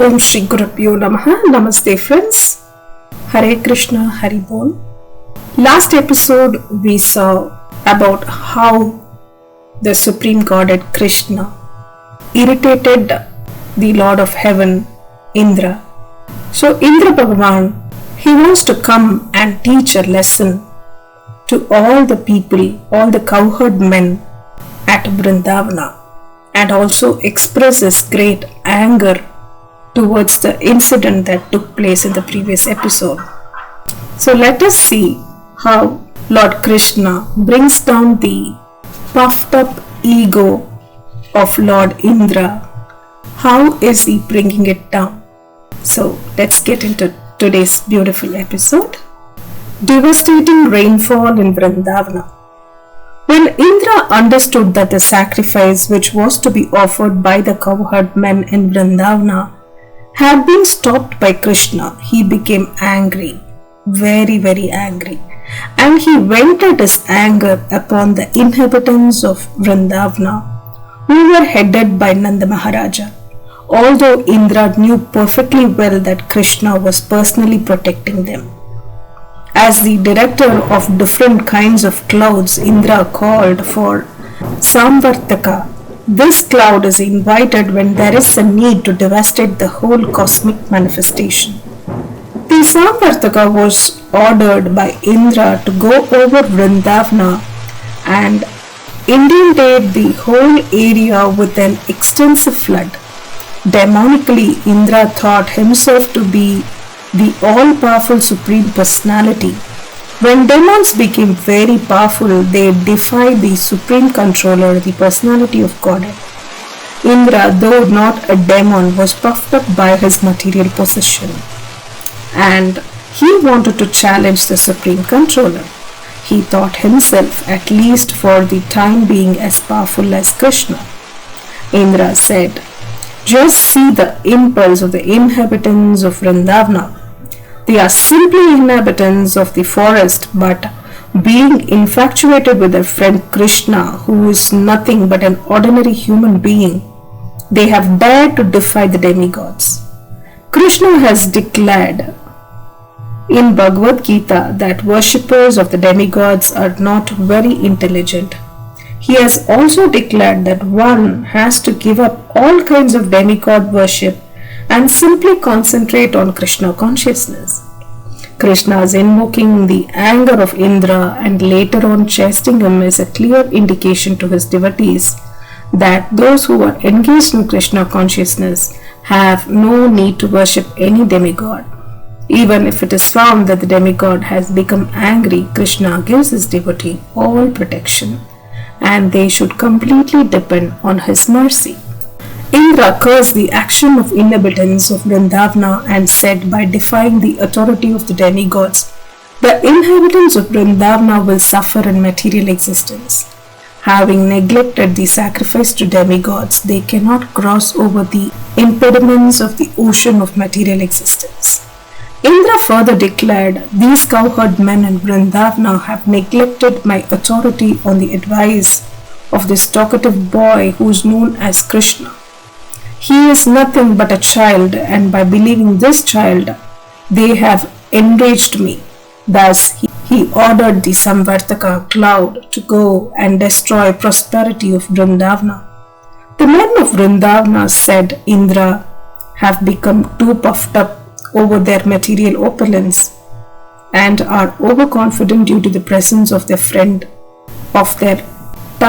Om Shri Gurubhyo Namaha. Namaste friends. Hare Krishna, Hari Bol. Last episode we saw about how the Supreme Godhead Krishna irritated the Lord of Heaven, Indra. So Indra Bhagavan, he wants to come and teach a lesson to all the people, all the cowherd men at Vrindavana, and also express his great anger towards the incident that took place in the previous episode. So let us see how Lord Krishna brings down the puffed up ego of Lord Indra. How is he bringing it down? So let's get into today's beautiful episode. Devastating rainfall in Vrindavana. When Indra understood that the sacrifice which was to be offered by the cowherd men in Vrindavana had been stopped by Krishna, he became angry, very angry, and he vented his anger upon the inhabitants of Vrindavana, who were headed by Nanda Maharaja. Although Indra knew perfectly well that Krishna was personally protecting them. As the director of different kinds of clouds, Indra called for Samvartaka. This cloud is invited when there is a need to devastate the whole cosmic manifestation. The Samvartaka was ordered by Indra to go over Vrindavana and inundate the whole area with an extensive flood. Demonically, Indra thought himself to be the all-powerful Supreme Personality. When demons became very powerful, they defied the Supreme Controller, the Personality of Godhead. Indra, though not a demon, was puffed up by his material possession, and he wanted to challenge the Supreme Controller. He thought himself, at least for the time being, as powerful as Krishna. Indra said, "Just see the impulse of the inhabitants of Vrindavana. They are simply inhabitants of the forest, but being infatuated with their friend Krishna, who is nothing but an ordinary human being, they have dared to defy the demigods. Krishna has declared in Bhagavad Gita that worshippers of the demigods are not very intelligent. He has also declared that one has to give up all kinds of demigod worship and simply concentrate on Krishna consciousness. Krishna's invoking the anger of Indra and later on chastising him is a clear indication to his devotees that those who are engaged in Krishna consciousness have no need to worship any demigod. Even if it is found that the demigod has become angry, Krishna gives his devotee all protection, and they should completely depend on his mercy." Indra cursed the action of inhabitants of Vrindavana and said, by defying the authority of the demigods, the inhabitants of Vrindavana will suffer in material existence. Having neglected the sacrifice to demigods, they cannot cross over the impediments of the ocean of material existence. Indra further declared, "These cowherd men in Vrindavana have neglected my authority on the advice of this talkative boy who is known as Krishna. He is nothing but a child, and by believing this child, they have enraged me." Thus, he ordered the Samvartaka cloud to go and destroy prosperity of Vrindavana. The men of Vrindavana, said Indra, have become too puffed up over their material opulence and are overconfident due to the presence of their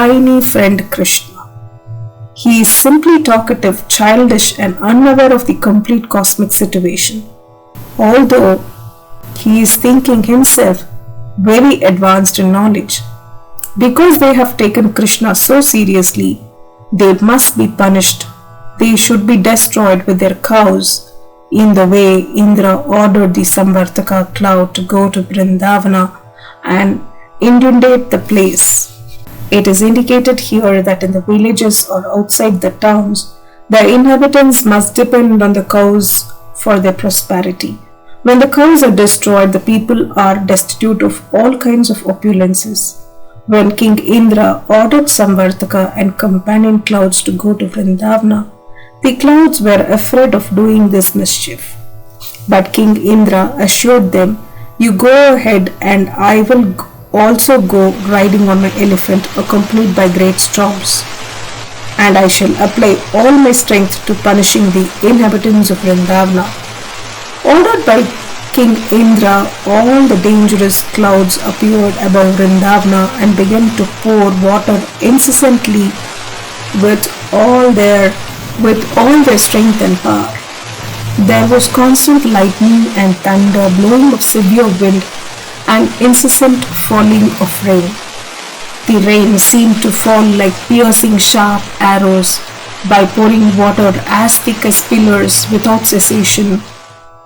tiny friend Krishna. He is simply talkative, childish, and unaware of the complete cosmic situation. Although he is thinking himself very advanced in knowledge. Because they have taken Krishna so seriously, they must be punished. They should be destroyed with their cows. In the way, Indra ordered the Samvartaka cloud to go to Vrindavana and inundate the place. It is indicated here that in the villages or outside the towns, the inhabitants must depend on the cows for their prosperity. When the cows are destroyed, the people are destitute of all kinds of opulences. When King Indra ordered Samvartaka and companion clouds to go to Vrindavana, The clouds were afraid of doing this mischief. But King Indra assured them, "You go ahead, and I will also go riding on my elephant, accompanied by great storms. And I shall apply all my strength to punishing the inhabitants of Vrindavana." Ordered by King Indra, all the dangerous clouds appeared above Vrindavana and began to pour water incessantly with all their strength and power. There was constant lightning and thunder, blowing of severe wind, and incessant falling of rain. The rain seemed to fall like piercing sharp arrows by pouring water as thick as pillars without cessation.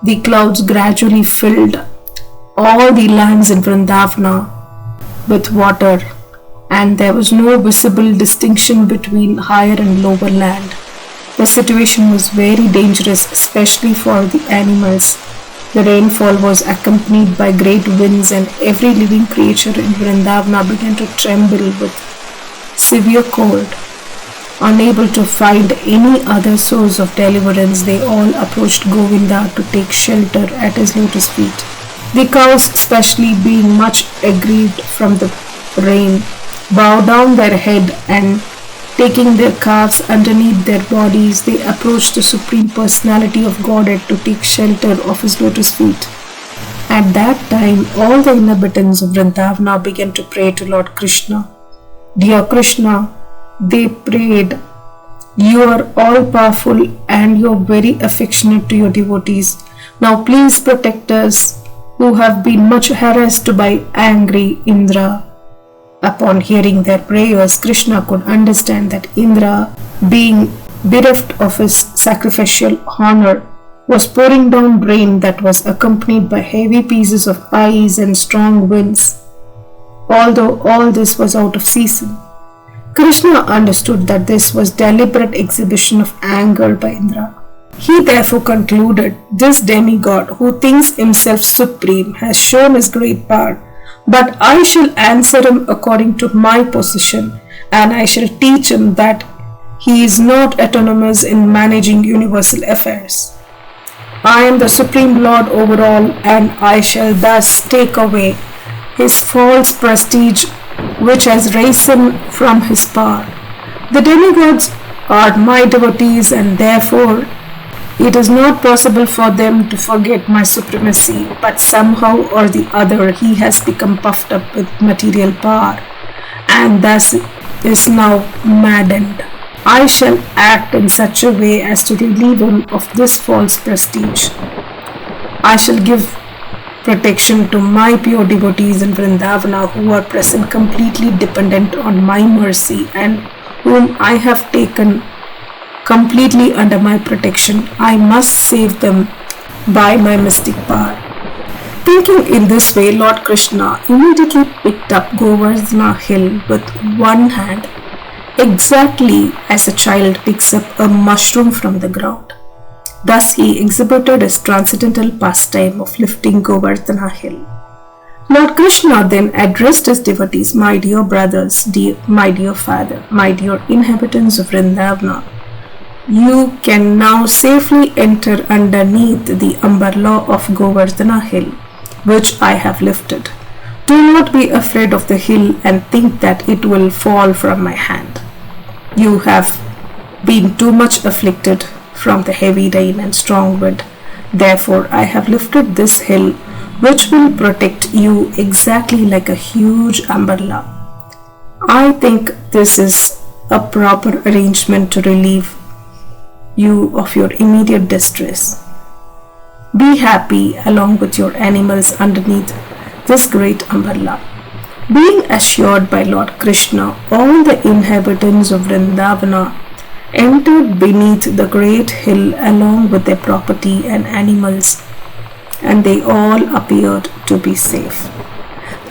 The clouds gradually filled all the lands in Vrindavana with water, and there was no visible distinction between higher and lower land. The situation was very dangerous, especially for the animals. The rainfall was accompanied by great winds, and every living creature in Vrindavana began to tremble with severe cold. Unable to find any other source of deliverance, they all approached Govinda to take shelter at his lotus feet. The cows, especially being much aggrieved from the rain, bowed down their head, and taking their calves underneath their bodies, they approached the Supreme Personality of Godhead to take shelter of his lotus feet. At that time, all the inhabitants of Vrindavana began to pray to Lord Krishna. "Dear Krishna," they prayed, "you are all-powerful and you are very affectionate to your devotees. Now please protect us, who have been much harassed by angry Indra." Upon hearing their prayers, Krishna could understand that Indra, being bereft of his sacrificial honor, was pouring down rain that was accompanied by heavy pieces of ice and strong winds. Although all this was out of season, Krishna understood that this was deliberate exhibition of anger by Indra. He therefore concluded, "This demigod, who thinks himself supreme, has shown his great power, but I shall answer him according to my position, and I shall teach him that he is not autonomous in managing universal affairs. I am the Supreme Lord over all, and I shall thus take away his false prestige which has risen from his power. The demigods are my devotees, and therefore it is not possible for them to forget my supremacy, but somehow or the other he has become puffed up with material power, and thus is now maddened. I shall act in such a way as to relieve him of this false prestige. I shall give protection to my pure devotees in Vrindavana, who are present completely dependent on my mercy, and whom I have taken completely under my protection. I must save them by my mystic power." Thinking in this way, Lord Krishna immediately picked up Govardhana hill with one hand, exactly as a child picks up a mushroom from the ground. Thus he exhibited his transcendental pastime of lifting Govardhana hill. Lord Krishna then addressed his devotees, "My dear brothers, my dear father, my dear inhabitants of Vrindavana, you can now safely enter underneath the umbrella of Govardhana hill, which I have lifted. Do not be afraid of the hill and think that it will fall from my hand. You have been too much afflicted from the heavy rain and strong wind. Therefore, I have lifted this hill, which will protect you exactly like a huge umbrella. I think this is a proper arrangement to relieve you of your immediate distress. Be happy along with your animals underneath this great umbrella." Being assured by Lord Krishna, all the inhabitants of Vrindavana entered beneath the great hill along with their property and animals, and they all appeared to be safe.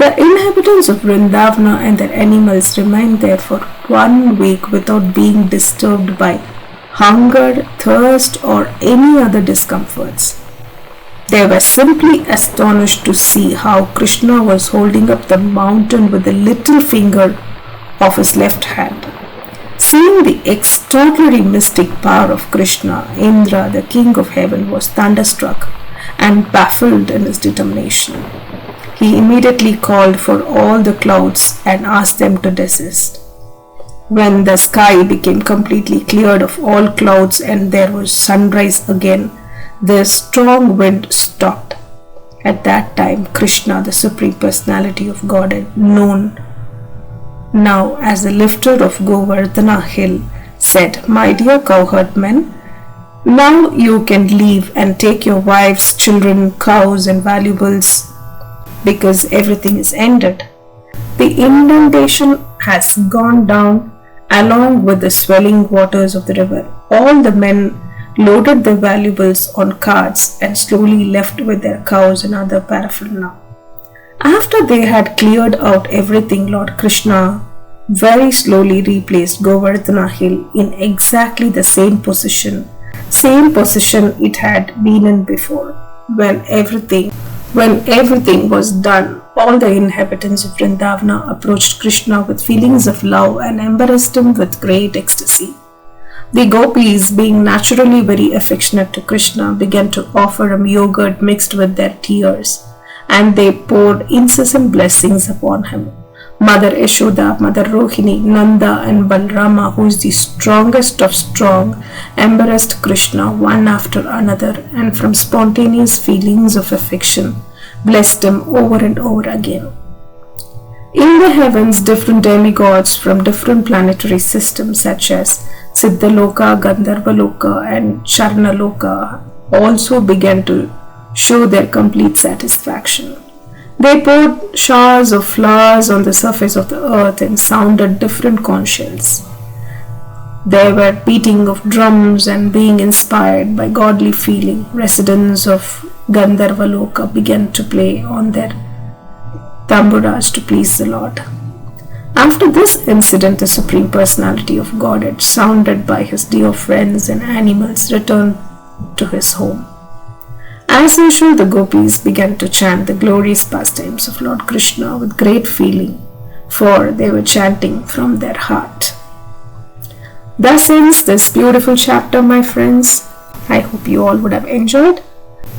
The inhabitants of Vrindavana and their animals remained there for 1 week without being disturbed by hunger, thirst, or any other discomforts. They were simply astonished to see how Krishna was holding up the mountain with the little finger of his left hand. Seeing the extraordinary mystic power of Krishna, Indra, the king of heaven, was thunderstruck and baffled in his determination. He immediately called for all the clouds and asked them to desist. When the sky became completely cleared of all clouds and there was sunrise again, the strong wind stopped. At that time, Krishna, the Supreme Personality of Godhead, known now as the lifter of Govardhana hill, said, "My dear cowherdmen, now you can leave and take your wives, children, cows and valuables because everything is ended. The inundation has gone down along with the swelling waters of the river. All the men loaded their valuables on carts and slowly left with their cows and other paraphernalia. After they had cleared out everything, Lord Krishna very slowly replaced Govardhana hill in exactly the same position it had been in before. When everything was done, all the inhabitants of Vrindavana approached Krishna with feelings of love and embarrassed him with great ecstasy. The gopis, being naturally very affectionate to Krishna, began to offer him yogurt mixed with their tears, and they poured incessant blessings upon him. Mother Yashoda, Mother Rohini, Nanda and Balrama, who is the strongest of strong, embarrassed Krishna one after another, and from spontaneous feelings of affection blessed him over and over again. In the heavens, different demigods from different planetary systems such as Siddhaloka, Gandharvaloka and Charnaloka also began to show their complete satisfaction. They poured showers of flowers on the surface of the earth and sounded different conch shells. There were beating of drums, and being inspired by godly feeling, residents of Gandharvaloka began to play on their tamburas to please the Lord. After this incident, the Supreme Personality of Godhead, surrounded by his dear friends and animals, returned to his home. As usual, the gopis began to chant the glorious pastimes of Lord Krishna with great feeling, for they were chanting from their heart. Thus ends this beautiful chapter, my friends. I hope you all would have enjoyed.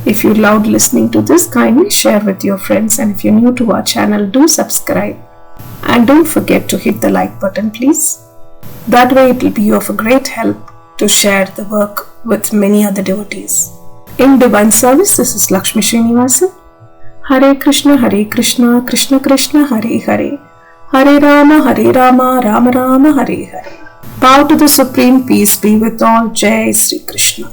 If you loved listening to this, kindly share with your friends, and if you're new to our channel, do subscribe. And don't forget to hit the like button, please. That way it will be of a great help to share the work with many other devotees. In divine service, this is Lakshmi Srinivasan. Hare Krishna, Krishna Krishna, Hare Hare. Hare Rama, Rama Rama, Hare Hare. Bow to the Supreme, peace be with all. Jai Sri Krishna.